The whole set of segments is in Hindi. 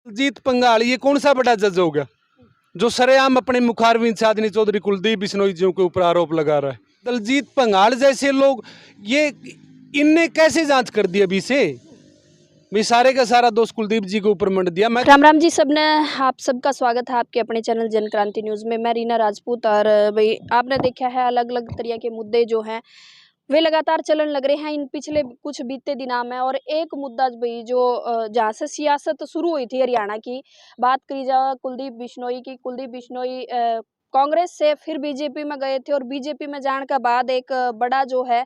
दलजीत पंगाल ये कौन सा बड़ा जज हो गया जो सरेआम अपने मुखारविंद साधनी चौधरी कुलदीप बिश्नोई जी के ऊपर आरोप लगा रहा है। दलजीत पंगाल जैसे लोग ये इनने कैसे जांच कर दी अभी से? भाई सारे का सारा दोष कुलदीप जी के ऊपर मंड दिया। मैं राम राम जी सबने, आप सबका स्वागत है आपके अपने चैनल जन क्रांति न्यूज़ में। मैं रीना राजपूत। और भाई आपने देखा है अलग अलग तरह के मुद्दे जो हैं वे लगातार चलन लग रहे हैं इन पिछले कुछ बीते दिनों में। और एक मुद्दा भाई जो जहाँ से सियासत शुरू हुई थी हरियाणा की, बात करी जाए कुलदीप बिश्नोई की। कुलदीप बिश्नोई कांग्रेस से फिर बीजेपी में गए थे और बीजेपी में जाने के बाद एक बड़ा जो है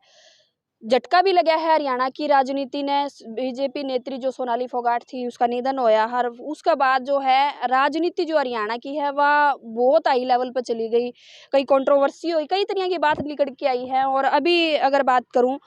झटका भी लगा है हरियाणा की राजनीति ने। बीजेपी नेत्री जो सोनाली फोगाट थी उसका निधन होया। हर उसके बाद जो है राजनीति जो हरियाणा की है वह बहुत हाई लेवल पर चली गई। कई कंट्रोवर्सी हुई, कई तरह की बात निकल के आई है। और अभी अगर बात करूं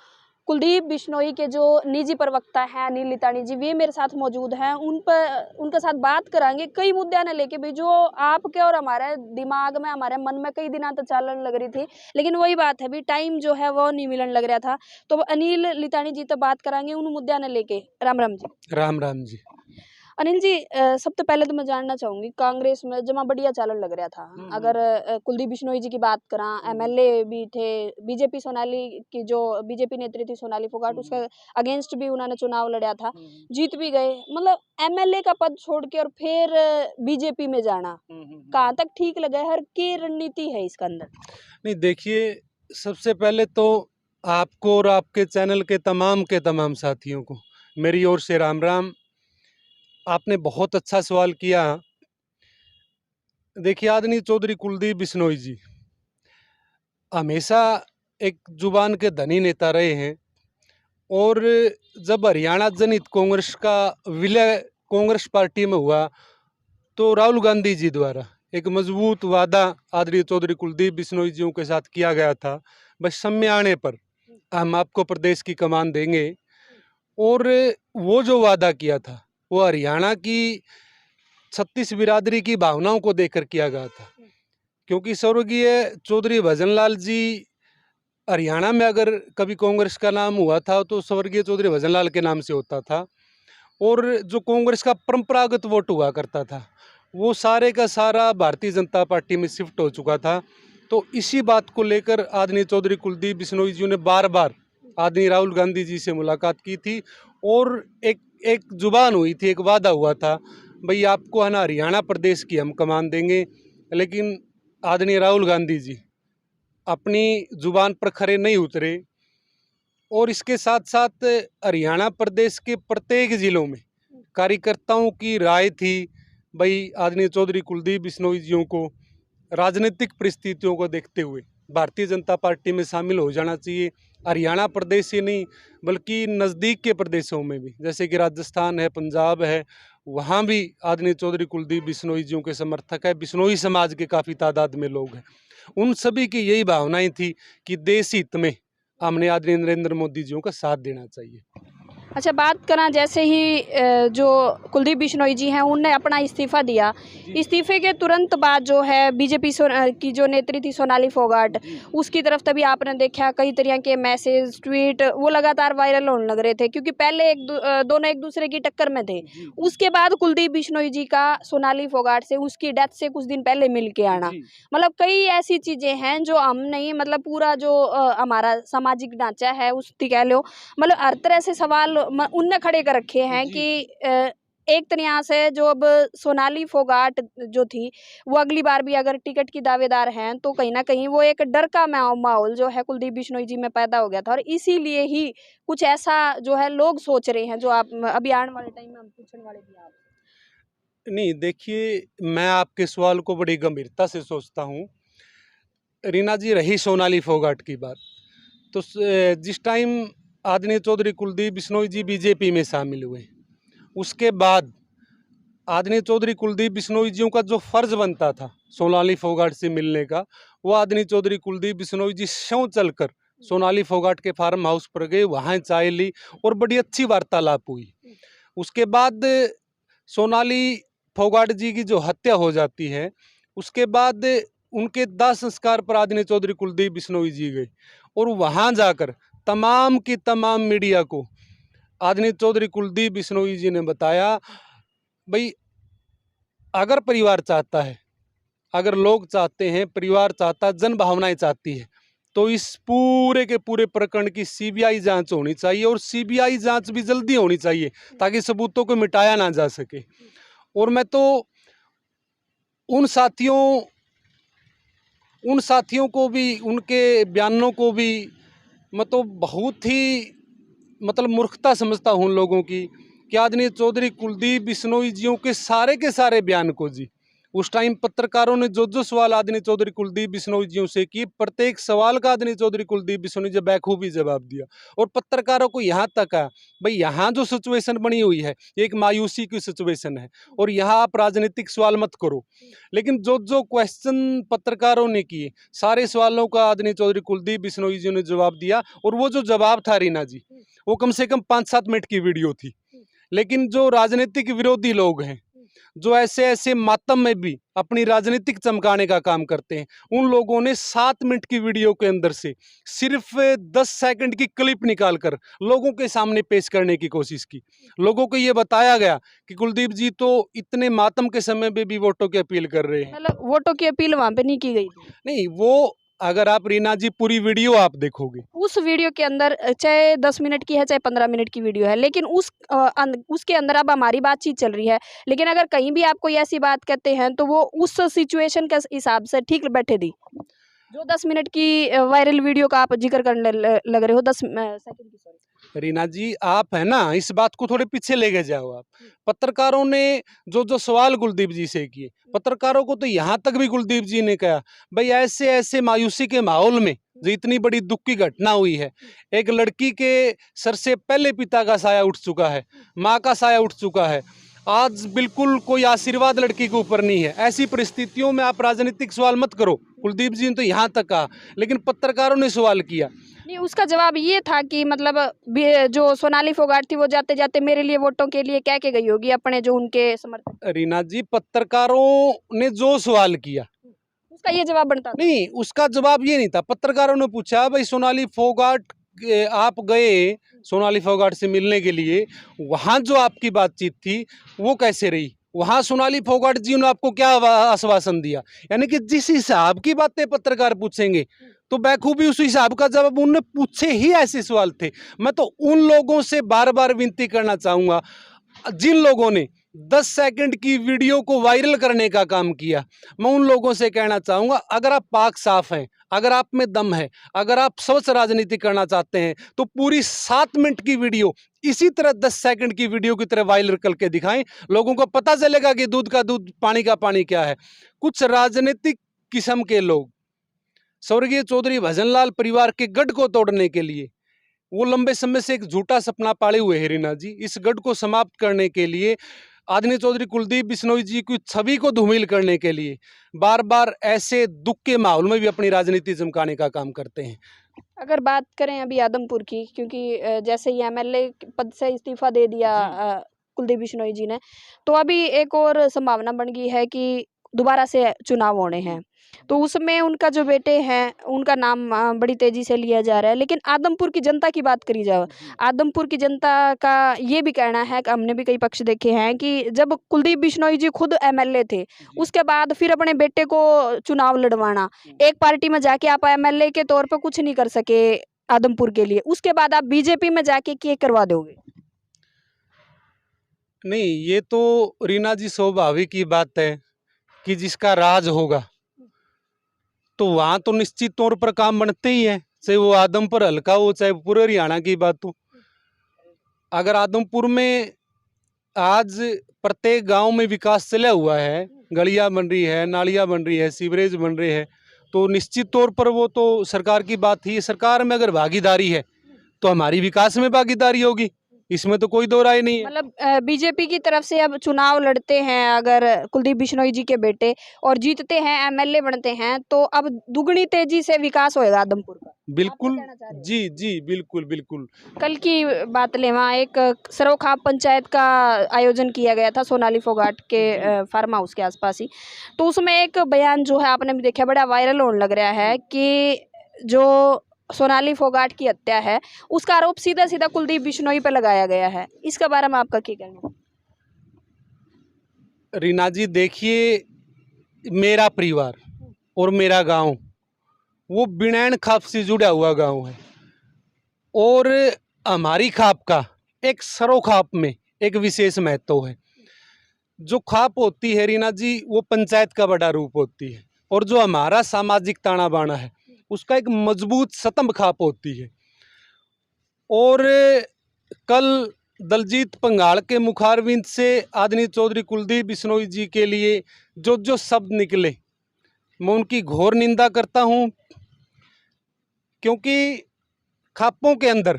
कुलदीप बिश्नोई के जो निजी प्रवक्ता हैं अनिल लितानी जी, वे मेरे साथ मौजूद हैं। उनके साथ बात करांगे कई मुद्दे ने लेके भी जो आपके और हमारे दिमाग में हमारे मन में कई दिनों तक चालन लग रही थी, लेकिन वही बात है भी टाइम जो है वो नहीं मिलन लग रहा था। तो अनिल लितानी जी तो बात करांगे उन मुद्दों ने लेके। राम राम जी। राम राम जी। अनिल जी, सबसे पहले तो मैं जानना चाहूंगी कांग्रेस में जमा बढ़िया चालन लग रहा था। अगर कुलदीप बिश्नोई जी की बात करा, एमएलए भी थे, बीजेपी सोनाली की जो बीजेपी नेत्री थी सोनाली फोगाट, उसके अगेंस्ट भी उन्होंने चुनाव लड़ा था, जीत भी गए। मतलब एमएलए का पद छोड़ के और फिर बीजेपी में जाना कहाँ तक ठीक लगा है? हर की रणनीति है इसके अंदर? नहीं देखिए, सबसे पहले तो आपको और आपके चैनल के तमाम साथियों को मेरी ओर से राम राम। आपने बहुत अच्छा सवाल किया। देखिए, आदरणीय चौधरी कुलदीप बिश्नोई जी हमेशा एक जुबान के धनी नेता रहे हैं। और जब हरियाणा जनहित कांग्रेस का विलय कांग्रेस पार्टी में हुआ तो राहुल गांधी जी द्वारा एक मजबूत वादा आदरणीय चौधरी कुलदीप बिश्नोई जी के साथ किया गया था, बस समय आने पर हम आपको प्रदेश की कमान देंगे। और वो जो वादा किया था वो हरियाणा की 36 बिरादरी की भावनाओं को देखकर किया गया था। क्योंकि स्वर्गीय चौधरी भजनलाल जी, हरियाणा में अगर कभी कांग्रेस का नाम हुआ था तो स्वर्गीय चौधरी भजनलाल के नाम से होता था। और जो कांग्रेस का परंपरागत वोट हुआ करता था वो सारे का सारा भारतीय जनता पार्टी में शिफ्ट हो चुका था। तो इसी बात को लेकर आदरणीय चौधरी कुलदीप बिश्नोई जी ने बार बार आदरणीय राहुल गांधी जी से मुलाकात की थी। और एक जुबान हुई थी, एक वादा हुआ था, भाई आपको है ना हरियाणा प्रदेश की हम कमान देंगे। लेकिन आदरणीय राहुल गांधी जी अपनी जुबान पर खरे नहीं उतरे। और इसके साथ साथ हरियाणा प्रदेश के प्रत्येक जिलों में कार्यकर्ताओं की राय थी, भाई आदरणीय चौधरी कुलदीप बिश्नोई जी को राजनीतिक परिस्थितियों को देखते हुए भारतीय जनता पार्टी में शामिल हो जाना चाहिए। हरियाणा प्रदेश ही नहीं बल्कि नज़दीक के प्रदेशों में भी, जैसे कि राजस्थान है, पंजाब है, वहाँ भी आदरणीय चौधरी कुलदीप बिश्नोई जी के समर्थक है। बिश्नोई समाज के काफ़ी तादाद में लोग हैं। उन सभी की यही भावनाएं थी कि देश हित में हमने आदरणीय नरेंद्र मोदी जी का साथ देना चाहिए। अच्छा, बात करा जैसे ही जो कुलदीप बिश्नोई जी हैं उनने अपना इस्तीफा दिया, इस्तीफे के तुरंत बाद जो है बीजेपी की जो नेत्री थी सोनाली फोगाट, उसकी तरफ तभी आपने देखा कई तरह के मैसेज ट्वीट वो लगातार वायरल होने लग रहे थे, क्योंकि पहले दोनों एक दूसरे की टक्कर में थे। उसके बाद कुलदीप बिश्नोई जी का सोनाली फोगाट से उसकी डेथ से कुछ दिन पहले मिल के आना, मतलब कई ऐसी चीज़ें हैं जो हम नहीं, मतलब पूरा जो हमारा सामाजिक ढांचा है उसकी कह लो, मतलब हर तरह से सवाल उनने खड़े कर रखे हैं कि एक तरह से जो अब सोनाली फोगाट जो थी वो अगली बार भी अगर टिकट की दावेदार हैं तो कहीं ना कहीं वो एक डर का माहौल जो है कुलदीप बिश्नोई जी में पैदा हो गया था। और इसीलिए ही कुछ ऐसा जो है लोग सोच रहे हैं जो आप अभी आने वाले टाइम में हम पूछने वाले भी आप। नहीं देखिए, मैं आपके सवाल को बड़ी गंभीरता से सोचता हूँ। रीना जी, रही सोनाली फोगाट की बात, तो जिस टाइम आदरणीय चौधरी कुलदीप बिश्नोई जी बीजेपी में शामिल हुए उसके बाद आदरणीय चौधरी कुलदीप बिश्नोई जी का जो फर्ज बनता था सोनाली फोगाट से मिलने का, वो आदरणीय चौधरी कुलदीप बिश्नोई जी स्यों चलकर सोनाली फोगाट के फार्म हाउस पर गए, वहाँ चाय ली और बड़ी अच्छी वार्तालाप हुई। उसके बाद सोनाली फोगाट जी की जो हत्या हो जाती है, उसके बाद उनके दाह संस्कार पर आदरणीय चौधरी कुलदीप बिश्नोई जी गए और वहाँ जाकर तमाम की तमाम मीडिया को आदरणीय चौधरी कुलदीप बिश्नोई जी ने बताया, भाई अगर परिवार चाहता है, अगर लोग चाहते हैं, परिवार चाहता है, जन भावनाएं चाहती है, तो इस पूरे के पूरे प्रकरण की सीबीआई जांच होनी चाहिए और सीबीआई जांच भी जल्दी होनी चाहिए ताकि सबूतों को मिटाया ना जा सके। और मैं तो उन साथियों को भी, उनके बयानों को भी मैं तो बहुत ही मतलब मूर्खता समझता हूँ उन लोगों की कि आदरणीय चौधरी कुलदीप बिश्नोई जियों के सारे बयान को जी, उस टाइम पत्रकारों ने जो सवाल आदरणीय चौधरी कुलदीप बिश्नोई जियों से किए, प्रत्येक सवाल का आदरणीय चौधरी कुलदीप बिश्नोई जी बखूबी जवाब दिया। और पत्रकारों को यहाँ तक है भाई, यहाँ जो सिचुएशन बनी हुई है ये एक मायूसी की सिचुएशन है और यहाँ आप राजनीतिक सवाल मत करो। लेकिन जो क्वेश्चन पत्रकारों ने किए, सारे सवालों का आदरणीय चौधरी कुलदीप बिश्नोई जी ने जवाब दिया। और वो जो जवाब था रीना जी, वो कम से कम 5-7 मिनट की वीडियो थी। लेकिन जो राजनीतिक विरोधी लोग हैं, जो ऐसे ऐसे मातम में भी अपनी राजनीतिक चमकाने का काम करते हैं, उन लोगों ने 7 मिनट की वीडियो के अंदर से सिर्फ 10 सेकंड की क्लिप निकालकर लोगों के सामने पेश करने की कोशिश की। लोगों को ये बताया गया कि कुलदीप जी तो इतने मातम के समय में भी वोटों की अपील कर रहे हैं। मतलब वोटों की अपील वहां पे नहीं की गई थी। नहीं, वो अगर आप रीना जी पूरी वीडियो आप देखोगे, उस वीडियो के अंदर चाहे 10 मिनट की है चाहे 15 मिनट की वीडियो है, लेकिन उसके अंदर अब हमारी बातचीत चल रही है, लेकिन अगर कहीं भी आप कोई ऐसी बात कहते हैं तो वो उस सिचुएशन के हिसाब से ठीक बैठे दी। जो 10 मिनट की वायरल वीडियो का आप जिक्र करने लग रहे हो, 10 सेकंड की, सॉरी रीना जी आप है ना, इस बात को थोड़े पीछे लेके जाओ आप। पत्रकारों ने जो सवाल कुलदीप जी से किए, पत्रकारों को तो यहाँ तक भी कुलदीप जी ने कहा भाई ऐसे ऐसे मायूसी के माहौल में जो इतनी बड़ी दुख की घटना हुई है, एक लड़की के सर से पहले पिता का साया उठ चुका है, माँ का साया उठ चुका है, आज बिल्कुल कोई आशीर्वाद लड़की के ऊपर नहीं है। ऐसी परिस्थितियों में आप राजनीतिक सवाल मत करो। कुलदीप जी ने तो यहाँ तक कहा, लेकिन पत्रकारों ने सवाल किया। नहीं, उसका जवाब ये था कि मतलब जो सोनाली फोगाट थी वो जाते जाते मेरे लिए वोटों के लिए कह के गई होगी अपने जो उनके समर्थक। रीना जी पत्रकारों ने जो सवाल किया उसका ये जवाब बनता था। नहीं, उसका जवाब ये नहीं था। पत्रकारों ने पूछा भाई सोनाली फोगाट आप गए सोनाली फोगाट से मिलने के लिए, वहाँ जो आपकी बातचीत थी वो कैसे रही, वहाँ सोनाली फोगाट जी ने आपको क्या आश्वासन दिया। यानी कि जिस हिसाब की बातें पत्रकार पूछेंगे तो बखूबी उस हिसाब का जवाब उन्होंने पूछे ही ऐसे सवाल थे। मैं तो उन लोगों से बार बार विनती करना चाहूँगा जिन लोगों ने 10 सेकंड की वीडियो को वायरल करने का काम किया, मैं उन लोगों से कहना चाहूँगा अगर आप पाक साफ हैं, अगर आप में दम है, अगर आप स्वच्छ राजनीति करना चाहते हैं तो पूरी 7 मिनट की वीडियो इसी तरह 10 सेकंड की वीडियो की तरह वायरल करके दिखाएं। लोगों को पता चलेगा कि दूध का दूध पानी का पानी क्या है। कुछ राजनीतिक किस्म के लोग स्वर्गीय चौधरी भजनलाल परिवार के गढ़ को तोड़ने के लिए वो लंबे समय से एक झूठा सपना पाले हुए हैं रीना जी। इस गढ़ को समाप्त करने के लिए, आदरणीय चौधरी कुलदीप बिश्नोई जी की छवि को धूमिल करने के लिए बार बार ऐसे दुख के माहौल में भी अपनी राजनीति चमकाने का काम करते हैं। अगर बात करें अभी आदमपुर की, क्योंकि जैसे ही एमएलए पद से इस्तीफा दे दिया कुलदीप बिश्नोई जी ने, तो अभी एक और संभावना बन गई है कि दोबारा से चुनाव होने हैं, तो उसमें उनका जो बेटे हैं उनका नाम बड़ी तेजी से लिया जा रहा है। लेकिन आदमपुर की जनता की बात करी जाए, आदमपुर की जनता का ये भी कहना है कि हमने भी कई पक्ष देखे हैं कि जब कुलदीप बिश्नोई जी खुद एमएलए थे, उसके बाद फिर अपने बेटे को चुनाव लड़वाना, एक पार्टी में जाके आप एमएलए के तौर पर कुछ नहीं कर सके आदमपुर के लिए, उसके बाद आप बीजेपी में जाके क्या करवा दोगे? नहीं, ये तो रीना जी स्वाभाविक की बात है कि जिसका राज होगा तो वहाँ तो निश्चित तौर पर काम बनते ही है, चाहे वो आदमपुर हल्का हो चाहे पूरे हरियाणा की बात हो। अगर आदमपुर में आज प्रत्येक गांव में विकास चला हुआ है, गलियां बन रही है, नालियां बन रही है, सीवरेज बन रहे हैं, तो निश्चित तौर पर वो तो सरकार की बात ही है। सरकार में अगर भागीदारी है तो हमारी विकास में भागीदारी होगी, इसमें तो कोई दो राय नहीं है। मतलब बीजेपी की तरफ से अब चुनाव लड़ते हैं अगर कुलदीप बिश्नोई जी के बेटे और जीतते हैं, एमएलए बनते हैं, तो अब दुगनी तेजी से विकास होएगा आदमपुर का। बिल्कुल जी जी, बिल्कुल बिल्कुल। कल की बात ले, वहाँ एक सरोखा पंचायत का आयोजन किया गया था सोनाली फोगाट के फार्म हाउस के आसपास ही, तो उसमें एक बयान जो है आपने भी देखा, बड़ा वायरल होने लग रहा है कि जो सोनाली फोगाट की हत्या है उसका आरोप सीधा सीधा कुलदीप बिश्नोई पर लगाया गया है। इसके बारे में आपका क्या कहना है? रीना जी देखिए, मेरा परिवार और मेरा गांव वो बिनैन खाप से जुड़ा हुआ गांव है। और हमारी खाप का एक सरो खाप में एक विशेष महत्व है। जो खाप होती है रीना जी, वो पंचायत का बड़ा रूप होती है। और जो हमारा सामाजिक ताना बाना है, उसका एक मजबूत स्तंभ खाप होती है। और कल दलजीत पंगाल के मुखारविंद से आदरणीय चौधरी कुलदीप बिश्नोई जी के लिए जो जो शब्द निकले, मैं उनकी घोर निंदा करता हूं। क्योंकि खापों के अंदर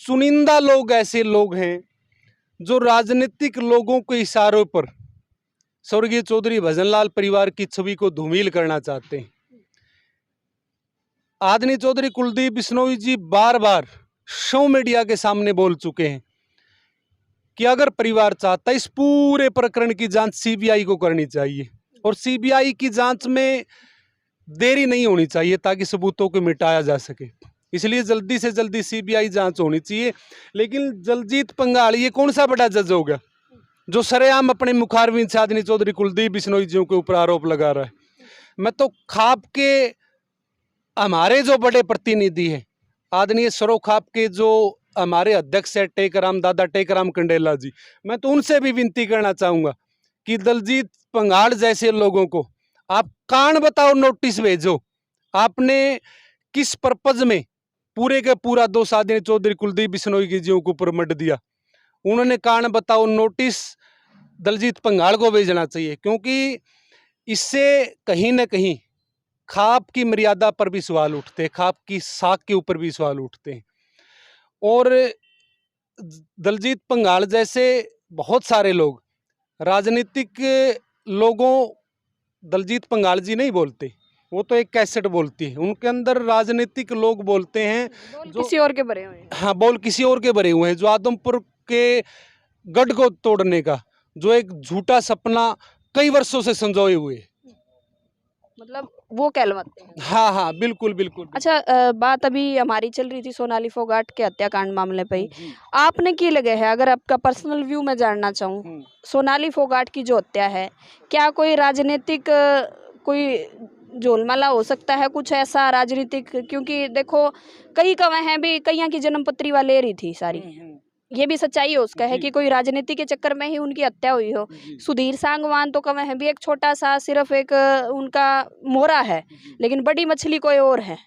चुनिंदा लोग ऐसे लोग हैं जो राजनीतिक लोगों के इशारों पर स्वर्गीय चौधरी भजनलाल परिवार की छवि को धूमिल करना चाहते हैं। आदरणीय चौधरी कुलदीप बिश्नोई जी बार बार शो मीडिया के सामने बोल चुके हैं कि अगर परिवार चाहता है, इस पूरे प्रकरण की जांच सीबीआई को करनी चाहिए और सीबीआई की जांच में देरी नहीं होनी चाहिए ताकि सबूतों को मिटाया जा सके। इसलिए जल्दी से जल्दी सीबीआई जांच होनी चाहिए। लेकिन दलजीत पंगाल ये कौन सा बड़ा जज हो गया जो सरेआम अपने मुखारविंद से आदरणीय चौधरी कुलदीप बिश्नोई जी के ऊपर आरोप लगा रहा है। मैं तो खाप के हमारे जो बड़े प्रतिनिधि हैं, आदरणीय सरो खाप के जो हमारे अध्यक्ष है टेकराम दादा टेकराम कंडेला जी, मैं तो उनसे भी विनती करना चाहूंगा कि दलजीत पंगाल जैसे लोगों को आप कान बताओ नोटिस भेजो। आपने किस पर्पज में पूरे का पूरा दोष आदरणीय चौधरी कुलदीप बिश्नोई जी के ऊपर मट दिया? उन्होंने कान बताओ नोटिस दलजीत पंगाल को भेजना चाहिए। क्योंकि इससे कहीं ना कहीं खाप की मर्यादा पर भी सवाल उठते हैं, खाप की साख के ऊपर भी सवाल उठते हैं। और दलजीत पंगाल जैसे बहुत सारे लोग राजनीतिक लोगों, दलजीत पंगाल जी नहीं बोलते, वो तो एक कैसेट बोलती है। उनके अंदर राजनीतिक लोग बोलते हैं जो किसी और के भरे हुए हैं। हाँ, बोल किसी और के भरे हुए हैं। जो आदमपुर के गढ़ को तोड़ने का जो एक झूठा सपना कई वर्षों से संजोए हुए। मतलब वो कहलवाते हैं। हाँ हाँ, बिल्कुल बिल्कुल। अच्छा, बात अभी हमारी चल रही थी सोनाली फोगाट के हत्याकांड मामले पे ही। जी। आपने की लगे है, अगर आपका पर्सनल व्यू मैं जानना चाहूँ, सोनाली फोगाट की जो हत्या है, क्या कोई राजनीतिक कोई झोलमाला हो सकता है, कुछ ऐसा राजनीतिक? क्योंकि देखो कई कवे हैं भी, कईयां की जन्मपत्री वाले रही थी सारी, ये भी सच्चाई है उसका है कि कोई राजनीति के चक्कर में ही उनकी हत्या हुई हो। सुधीर सांगवान तो कवे हैं भी एक छोटा सा सिर्फ एक उनका मोहरा है, लेकिन बड़ी मछली कोई और है।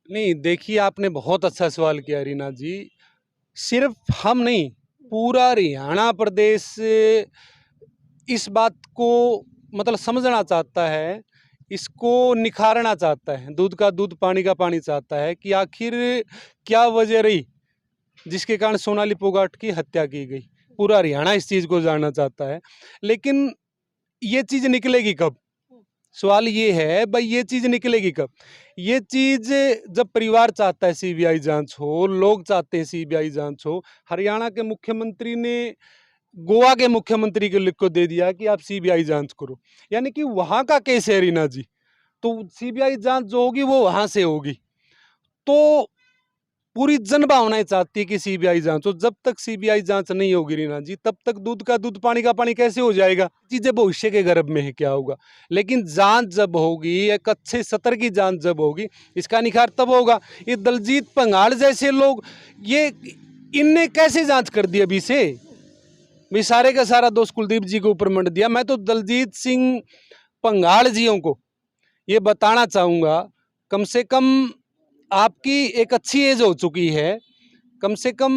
नहीं, देखिए आपने बहुत अच्छा सवाल किया रीना जी। सिर्फ हम नहीं, पूरा हरियाणा प्रदेश इस बात को मतलब समझना चाहता है, इसको निखारना चाहता है, दूध का दूध पानी का पानी चाहता है कि आखिर क्या वजह रही जिसके कारण सोनाली फोगाट की हत्या की गई। पूरा हरियाणा इस चीज़ को जानना चाहता है। लेकिन ये चीज़ निकलेगी कब? सवाल ये है भाई, ये चीज़ निकलेगी कब? ये चीज़ जब परिवार चाहता है सीबीआई जांच हो, लोग चाहते हैं सीबीआई जांच हो। हरियाणा के मुख्यमंत्री ने गोवा के मुख्यमंत्री को लिख को दे दिया कि आप सीबीआई जांच करो, यानी कि वहाँ का केस है रीना जी, तो सीबीआई जांच जो होगी वो वहाँ से होगी। तो पूरी जन भावनाएं चाहती है कि सीबीआई जांच हो। जब तक सीबीआई जांच नहीं होगी रीना जी, तब तक दूध का दूध पानी का पानी कैसे हो जाएगा? चीजें भविष्य के गर्भ में है, क्या होगा। लेकिन जांच जब होगी, एक अच्छे सतर की जांच जब होगी, इसका निखार तब होगा। ये दलजीत पंगाल जैसे लोग, ये इनने कैसे जांच कर दी अभी से? भाई सारे का सारा दोष कुलदीप जी के ऊपर मंड दिया। मैं तो दलजीत सिंह पंगाल जियों को ये बताना चाहूँगा, कम से कम आपकी एक अच्छी एज हो चुकी है, कम से कम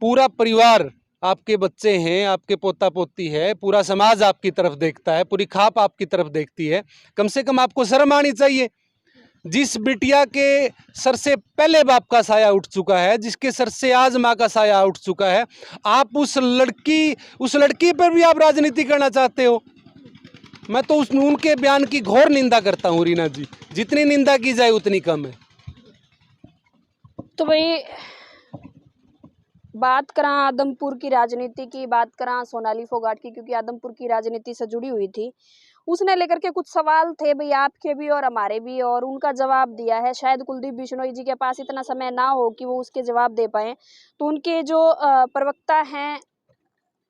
पूरा परिवार, आपके बच्चे हैं, आपके पोता पोती है, पूरा समाज आपकी तरफ देखता है, पूरी खाप आपकी तरफ देखती है। कम से कम आपको शर्म आनी चाहिए। जिस बिटिया के सर से पहले बाप का साया उठ चुका है, जिसके सर से आज माँ का साया उठ चुका है, आप उस लड़की पर भी आप राजनीति करना चाहते हो। मैं तो उनके बयान की घोर निंदा करता हूँ रीना जी। जितनी निंदा की जाए उतनी कम है। तो भाई बात करा आदमपुर की राजनीति की, बात करा सोनाली फोगाट की, क्योंकि आदमपुर की राजनीति से जुड़ी हुई थी, उसने लेकर के कुछ सवाल थे भाई आपके भी और हमारे भी, और उनका जवाब दिया है। शायद कुलदीप बिश्नोई जी के पास इतना समय ना हो कि वो उसके जवाब दे पाए, तो उनके जो प्रवक्ता हैं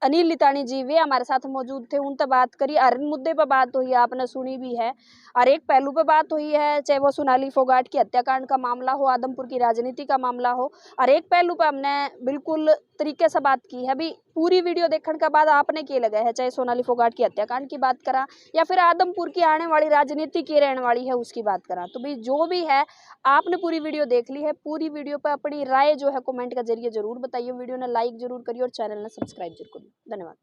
अनिल लितानी जी वे हमारे साथ मौजूद थे, उनसे बात करी, हर मुद्दे पर बात हुई, आपने सुनी भी है। हर एक पहलू पे बात हुई है, चाहे वो सोनाली फोगाट की हत्याकांड का मामला हो, आदमपुर की राजनीति का मामला हो, हर एक पहलू पे हमने बिल्कुल तरीके से बात की है। अभी पूरी वीडियो देखने के बाद आपने क्या लगा है, चाहे सोनाली फोगाट की हत्याकांड की बात करा या फिर आदमपुर की आने वाली राजनीति की रहने वाली है उसकी बात करा, तो भाई जो भी है आपने पूरी वीडियो देख ली है। पूरी वीडियो पर अपनी राय जो है कमेंट के जरिए जरूर बताइए, वीडियो ने लाइक जरूर करिए और चैनल ने सब्सक्राइब जरूर करिए। धन्यवाद।